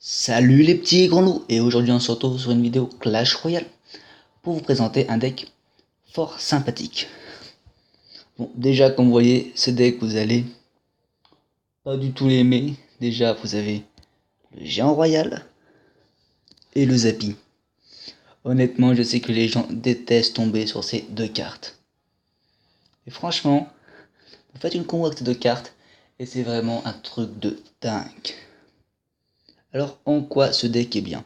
Salut les petits gros loups, et aujourd'hui on se retrouve sur une vidéo Clash Royale pour vous présenter un deck fort sympathique. Bon, déjà comme vous voyez, ce deck vous allez pas du tout l'aimer. Déjà vous avez le géant royal et le Zappy. Honnêtement, je sais que les gens détestent tomber sur ces deux cartes. Et franchement, vous faites une combo avec ces deux cartes et c'est vraiment un truc de dingue. Alors en quoi ce deck est bien?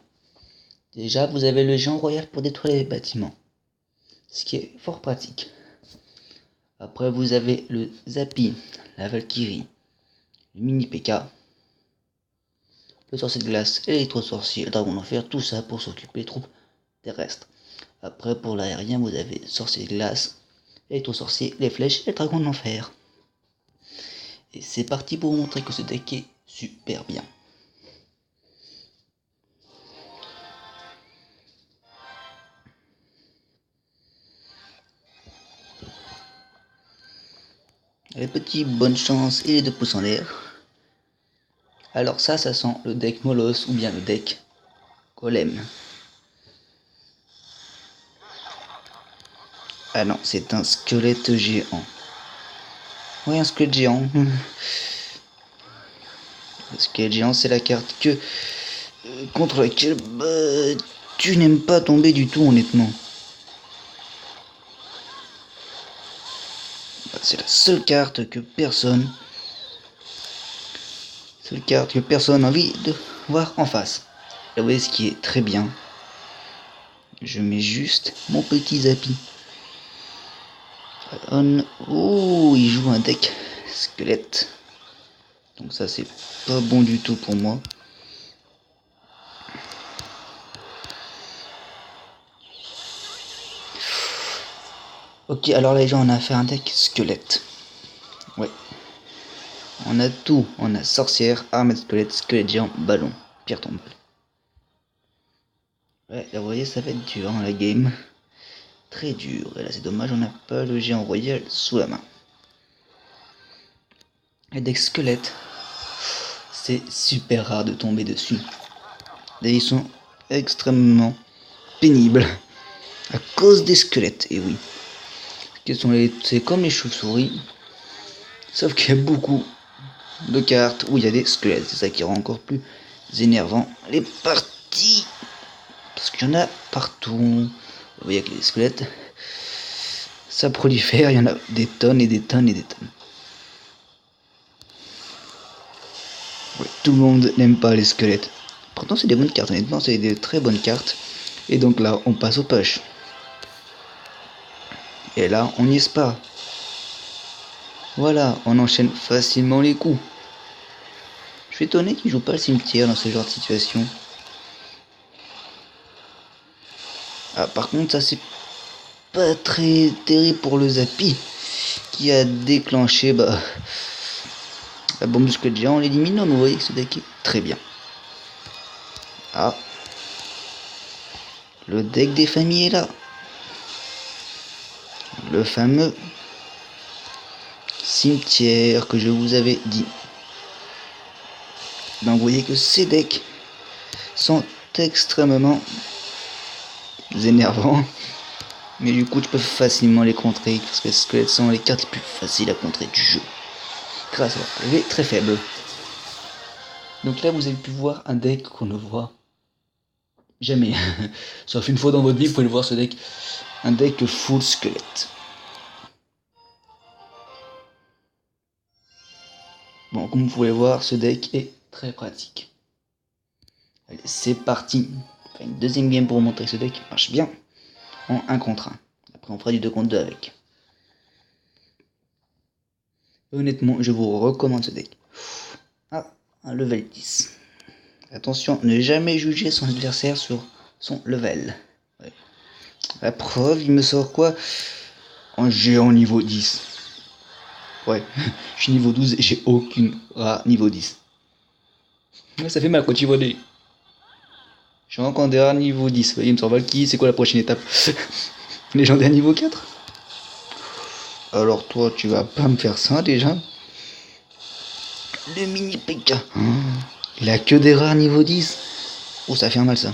Déjà, vous avez le géant royal pour détruire les bâtiments, ce qui est fort pratique. Après, vous avez le Zappy, la Valkyrie, le mini PK, le sorcier de glace, l'électro-sorcier, le dragon d'enfer, tout ça pour s'occuper des troupes terrestres. Après, pour l'aérien, vous avez sorcier de glace, l'électro-sorcier, les flèches et le dragon d'enfer. Et c'est parti pour vous montrer que ce deck est super bien. Les petits bonne chance et les 2 pouces en l'air. Alors ça sent le deck Molos ou bien le deck Golem. Ah non, c'est un squelette géant. Oui, un squelette géant. Le squelette géant, c'est la carte que contre laquelle tu n'aimes pas tomber du tout, honnêtement. C'est la seule carte que personne n'a envie de voir en face. Et vous voyez ce qui est très bien. Je mets juste mon petit Zappy. Oh, il joue un deck squelette. Donc ça, c'est pas bon du tout pour moi. Ok, alors les gens, on a fait un deck squelette. Ouais. On a tout. On a sorcière, armée de squelette, squelette géant, ballon, pierre tombale. Ouais, là vous voyez, ça va être dur hein, la game. Très dur. Et là c'est dommage, on n'a pas le géant royal sous la main. Les decks squelettes, c'est super rare de tomber dessus. Et ils sont extrêmement pénibles à cause des squelettes. Et oui. C'est comme les chauves-souris. Sauf qu'il y a beaucoup de cartes où il y a des squelettes. C'est ça qui rend encore plus énervant les parties. Parce qu'il y en a partout. Vous voyez que les squelettes, ça prolifère, il y en a des tonnes et des tonnes et des tonnes. Ouais, tout le monde n'aime pas les squelettes. Pourtant c'est des bonnes cartes, honnêtement c'est des très bonnes cartes. Et donc là on passe au push. Et là on n'y est pas. Voilà, on enchaîne facilement les coups. Je suis étonné qu'ils jouent pas le cimetière dans ce genre de situation. Ah par contre ça c'est pas très terrible pour le Zappy qui a déclenché la bombe du squelette géant en l'éliminant. Vous voyez que ce deck est très bien. Ah, le deck des familles est là. Le fameux cimetière que je vous avais dit. Donc vous voyez que ces decks sont extrêmement énervants. Mais du coup tu peux facilement les contrer parce que les squelettes sont les cartes les plus faciles à contrer du jeu. Grâce à leur PV très faible. Donc là vous avez pu voir un deck qu'on ne voit jamais. Sauf une fois dans votre vie vous pouvez le voir ce deck. Un deck full squelette. Bon, comme vous pouvez voir, ce deck est très pratique. Allez, c'est parti. On fait une deuxième game pour vous montrer que ce deck marche bien en 1 contre 1. Après, on fera du 2 contre 2 avec. Honnêtement, je vous recommande ce deck. Ah, un level 10. Attention, ne jamais juger son adversaire sur son level. Ouais. La preuve, il me sort quoi? Un géant niveau 10. Ouais, je suis niveau 12 et j'ai aucune rare niveau 10. Ouais, ça fait mal quand tu vois des... Je suis encore des rares niveau 10. Il me sort Valky, c'est quoi la prochaine étape? Légendaire niveau 4? Alors toi, tu vas pas me faire ça déjà? Le mini PK. Il a que des rares niveau 10. Oh, ça fait un mal ça.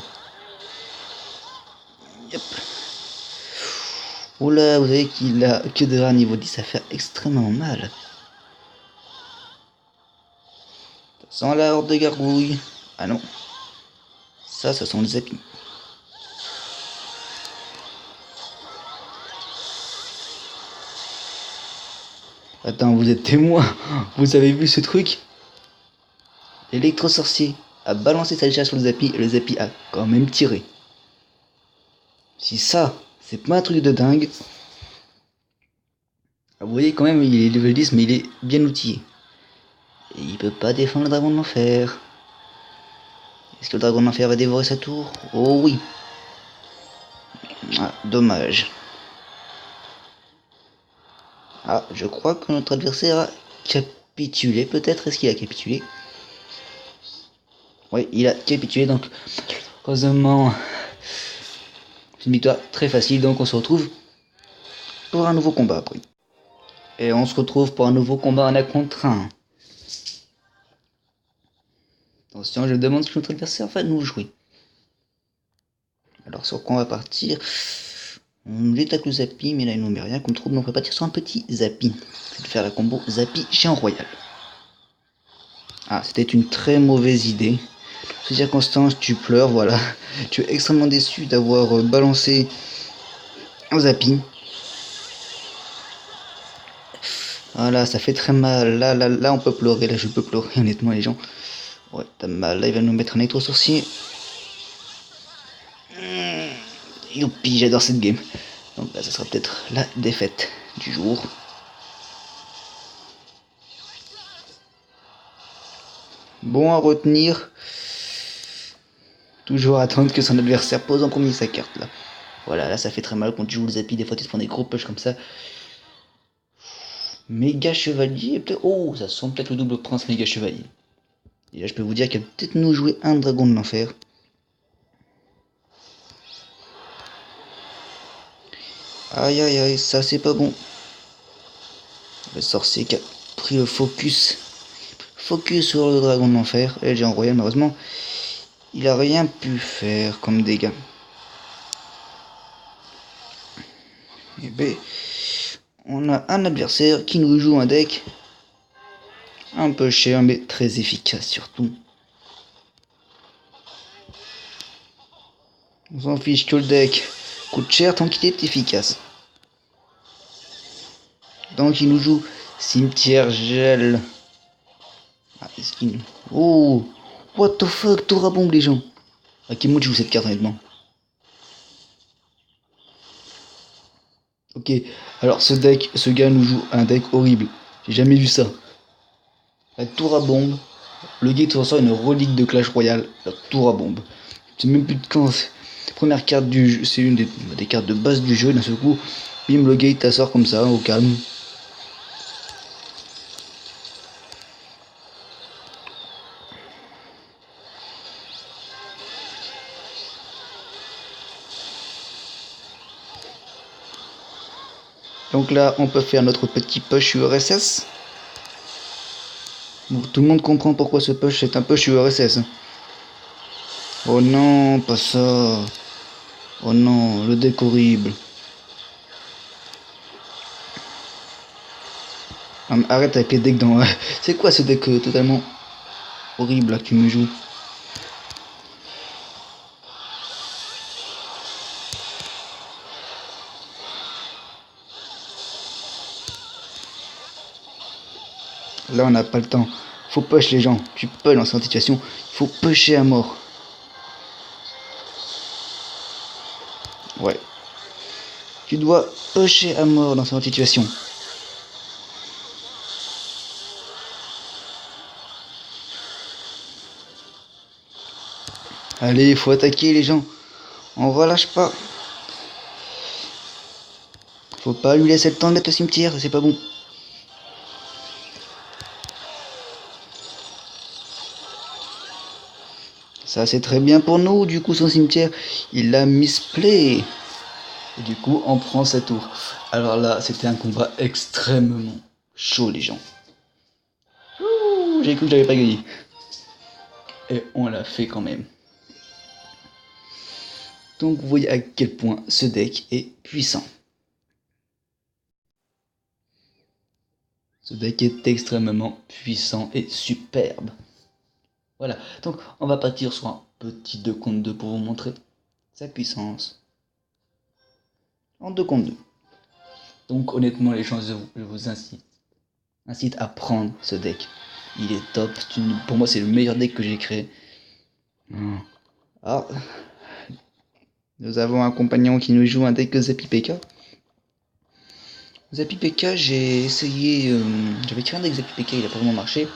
Yep. Oh là, vous savez qu'il a que de rare niveau 10, ça fait extrêmement mal. Ça sent la horde de gargouilles. Ah non. Ça sent le zapping. Attends, vous êtes témoin. Vous avez vu ce truc? L'électro-sorcier a balancé sa chasse sur le Zappi et le Zappi a quand même tiré. Si ça, c'est pas un truc de dingue. Vous voyez quand même, il est level 10 mais il est bien outillé. Et il peut pas défendre le dragon de l'enfer. Est-ce que le dragon de l'enfer va dévorer sa tour? Oh oui. Ah, dommage. Ah, je crois que notre adversaire a capitulé peut-être. Est-ce qu'il a capitulé? Oui, il a capitulé donc. Heureusement, c'est une victoire très facile. Donc on se retrouve pour un nouveau combat après. Et on se retrouve pour un nouveau combat en 1 contre 1. Attention, je demande ce que notre adversaire va nous jouer. Alors sur quoi on va partir? On jette avec le Zappi, mais là il nous met rien comme trouble, donc on va partir sur un petit Zappi. Je vais faire la combo Zappi Chien Royal. Ah, c'était une très mauvaise idée. Ces circonstances, tu pleures, voilà. Tu es extrêmement déçu d'avoir balancé un Zappi. Voilà, ça fait très mal. Là, on peut pleurer. Là, je peux pleurer, honnêtement, les gens. Ouais, t'as mal. Là, il va nous mettre un électro-sorcier. Youpi, j'adore cette game. Donc là, ça sera peut-être la défaite du jour. Bon à retenir. Toujours attendre que son adversaire pose en premier sa carte là. Voilà, là ça fait très mal quand tu joues le Zappi, des fois tu te prends des gros push comme ça. Méga chevalier, peut-être. Oh, ça sent peut-être le double prince méga chevalier. Et là je peux vous dire qu'il va peut-être nous jouer un dragon de l'enfer. Aïe aïe aïe, ça c'est pas bon. Le sorcier qui a pris le focus. Focus sur le dragon de l'enfer. Et le géant royal, malheureusement, il a rien pu faire comme dégâts. Et ben, on a un adversaire qui nous joue un deck un peu cher mais très efficace surtout. On s'en fiche que le deck coûte cher tant qu'il est efficace. Donc il nous joue cimetière gel. Ah, est-ce qu'il... Oh, what the fuck, Torah bombe les gens. À quel moment tu joues cette carte honnêtement? Ok, alors ce gars nous joue un deck horrible. J'ai jamais vu ça. La tour à bombe. Le gars te ressort une relique de Clash Royale. La tour à bombe. C'est même plus de quand. Première carte du jeu. C'est une des cartes de base du jeu. D'un seul coup, bim, le gars t'assort comme ça, au calme. Donc là, on peut faire notre petit push URSS. Bon, tout le monde comprend pourquoi ce push est un push URSS. Oh non, pas ça. Oh non, le deck horrible. Ah, arrête avec les decks dans... C'est quoi ce deck totalement horrible là que tu me joues? Là, on n'a pas le temps. Faut push les gens. Tu peux dans cette situation. Il faut pusher à mort. Ouais. Tu dois pusher à mort dans cette situation. Allez, il faut attaquer les gens. On relâche pas. Faut pas lui laisser le temps de mettre au cimetière, c'est pas bon. Ça c'est très bien pour nous, du coup son cimetière, il l'a misplay. Et du coup on prend sa tour. Alors là, c'était un combat extrêmement chaud les gens. J'ai cru que j'avais pas gagné. Et on l'a fait quand même. Donc vous voyez à quel point ce deck est puissant. Ce deck est extrêmement puissant et superbe. Voilà, donc on va partir sur un petit 2 contre 2 pour vous montrer sa puissance. En 2 contre 2. Donc honnêtement les gens, je vous incite à prendre ce deck. Il est top, pour moi c'est le meilleur deck que j'ai créé. Alors, nous avons un compagnon qui nous joue un deck Zappy PK. Zappy PK, j'ai essayé, j'avais créé un deck Zappy PK, il a pas vraiment marché.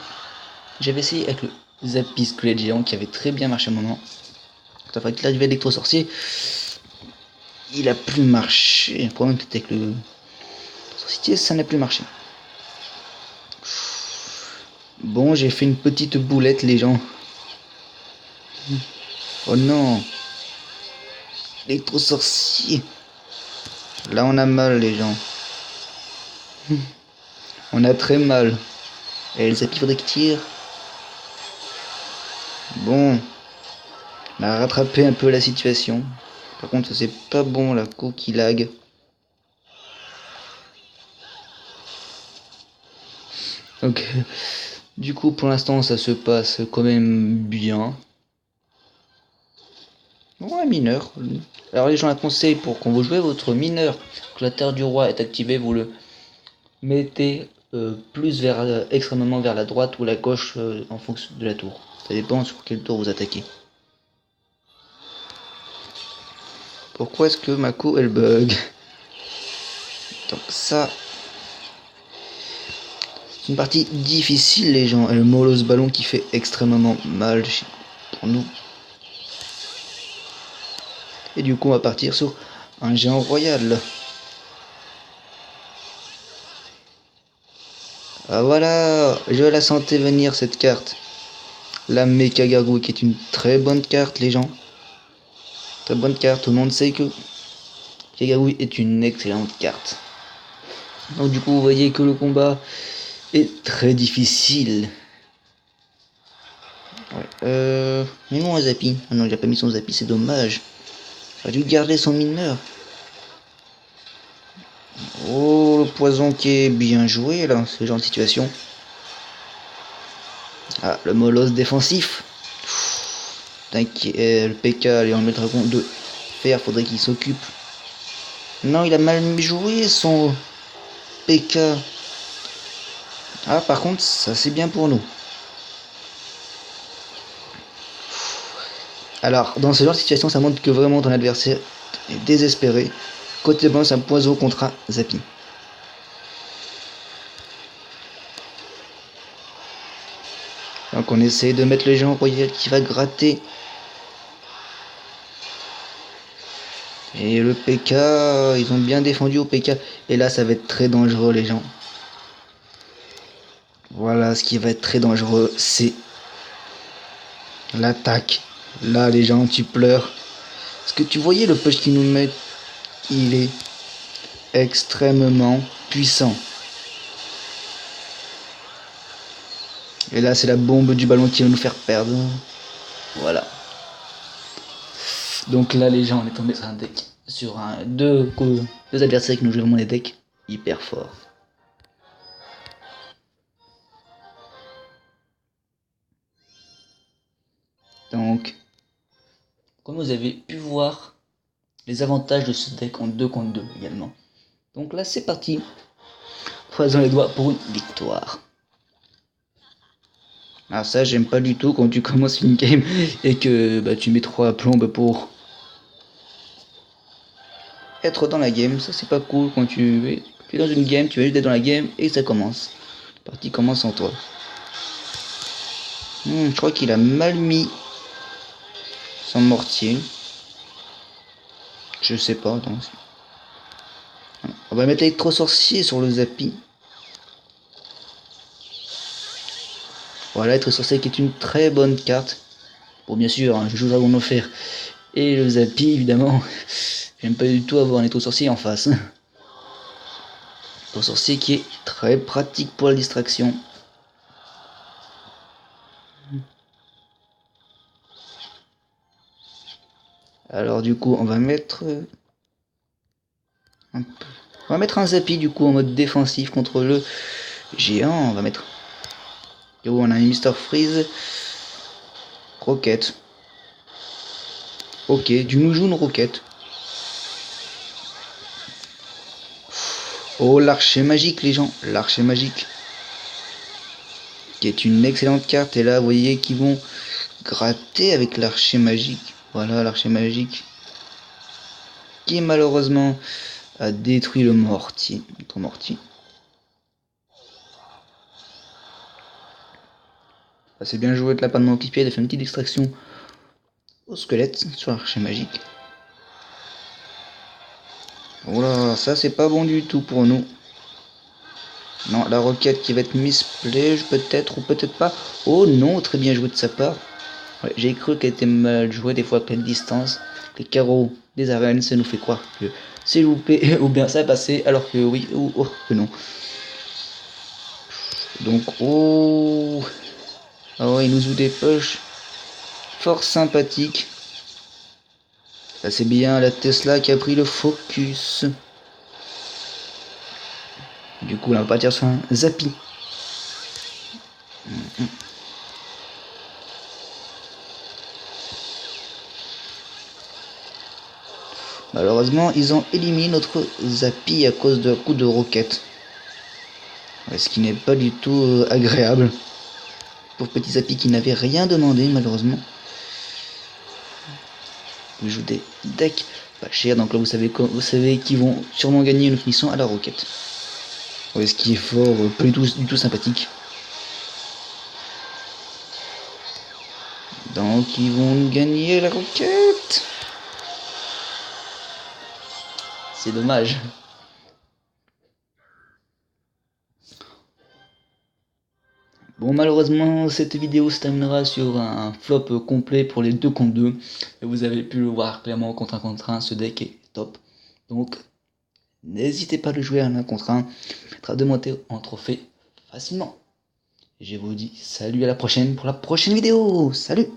J'avais essayé avec le Zappy Squelette Géant qui avait très bien marché à un moment. Quand il arrivé Electro Sorcier, il a plus marché. Le problème c'était avec le Sorcier, ça n'a plus marché. Bon, j'ai fait une petite boulette les gens. Oh non, Electro Sorcier. Là on a mal les gens. On a très mal. Et le Zappy faudrait qu'il tire. Bon, on a rattrapé un peu la situation. Par contre c'est pas bon la qui lag. Donc du coup pour l'instant ça se passe quand même bien. Ouais, mineur. Alors les gens, un conseil pour quand vous jouez votre mineur, que la terre du roi est activée, vous le mettez plus vers extrêmement vers la droite ou la gauche en fonction de la tour. Ça dépend sur quel tour vous attaquez. Pourquoi est-ce que ma co elle bug? Donc ça, c'est une partie difficile les gens. Et le molosse ballon qui fait extrêmement mal pour nous. Et du coup on va partir sur un géant royal. Ah voilà, je la sentais venir cette carte. La Mecha Gargouille qui est une très bonne carte les gens. Très bonne carte, tout le monde sait que Kagagouille est une excellente carte. Donc du coup vous voyez que le combat est très difficile. Ouais. Mais non un Zappy. Ah non il a pas mis son Zappy, c'est dommage. Il a dû garder son mineur. Oh le poison qui est bien joué là, ce genre de situation. Ah le molosse défensif. T'inquiète, le PK, allez on met le dragon de fer, faudrait qu'il s'occupe. Non il a mal joué son PK. Ah par contre ça c'est bien pour nous. Alors dans ce genre de situation ça montre que vraiment ton adversaire est désespéré. Côté blanc c'est un poison contre un Zappy. Donc on essaie de mettre le géant royal qui va gratter. Et le PK, ils ont bien défendu au PK. Et là ça va être très dangereux les gens. Voilà, ce qui va être très dangereux, c'est l'attaque. Là, les gens, tu pleures. Parce que tu voyais le push qu'ils nous mettent, il est extrêmement puissant. Et là, c'est la bombe du ballon qui va nous faire perdre. Voilà. Donc là, les gens, on est tombé sur un deck. Sur deux adversaires qui nous jouent vraiment des decks hyper forts. Donc, comme vous avez pu voir, les avantages de ce deck en 2 contre 2 également. Donc là, c'est parti. Croisons les doigts pour une victoire. Ah ça, j'aime pas du tout quand tu commences une game et que bah, tu mets 3 plombes pour être dans la game. Ça, c'est pas cool quand tu es dans une game, tu vas juste être dans la game et ça commence. La partie commence en toi. Je crois qu'il a mal mis son mortier. Je sais pas. Attends. On va mettre l'électro sorcier sur le Zappy. Voilà, l'électro sorcier qui est une très bonne carte. Bon, bien sûr, hein, je joue Dragon offert. Et le Zappy, évidemment. J'aime pas du tout avoir un électro sorcier en face. Électro sorcier qui est très pratique pour la distraction. Alors du coup, on va mettre un Zappy du coup en mode défensif contre le géant. On va mettre. Et on a un Mr Freeze. Rocket. Ok, du Nujun Rocket. Oh, l'archer magique, les gens. L'archer magique. Qui est une excellente carte. Et là, vous voyez qu'ils vont gratter avec l'archer magique. Voilà, l'archer magique. Qui malheureusement a détruit le mortier. Notre mortier. Ah, c'est bien joué de la part de mon équipier. Il a fait une petite extraction au squelette sur l'archer magique. Voilà, ça c'est pas bon du tout pour nous. Non, la roquette qui va être misplay, peut-être ou peut-être pas. Oh non, très bien joué de sa part. Ouais, j'ai cru qu'elle était mal jouée des fois à pleine distance. Les carreaux des arènes, ça nous fait croire que c'est loupé ou bien ça a passé, alors que oui ou oh, que non. Donc, oh. Ah ouais, il nous joue des poches fort sympathiques. Là, c'est bien la Tesla qui a pris le focus. Du coup, là, on va partir sur un Zappy. Malheureusement, ils ont éliminé notre Zappy à cause d'un coup de roquette. Ce qui n'est pas du tout agréable. Pour petit Zappy qui n'avait rien demandé, malheureusement. Je joue des decks pas chers, donc là vous savez qu'ils vont sûrement gagner une finition à la roquette. Ouais, ce qui est fort, pas du tout sympathique. Donc ils vont gagner la roquette. C'est dommage. Bon, malheureusement, cette vidéo se terminera sur un flop complet pour les 2 contre 2. Et vous avez pu le voir clairement contre 1, ce deck est top. Donc, n'hésitez pas à le jouer à 1 contre 1. Permettra de monter en trophée facilement. Et je vous dis salut à la prochaine pour la prochaine vidéo. Salut!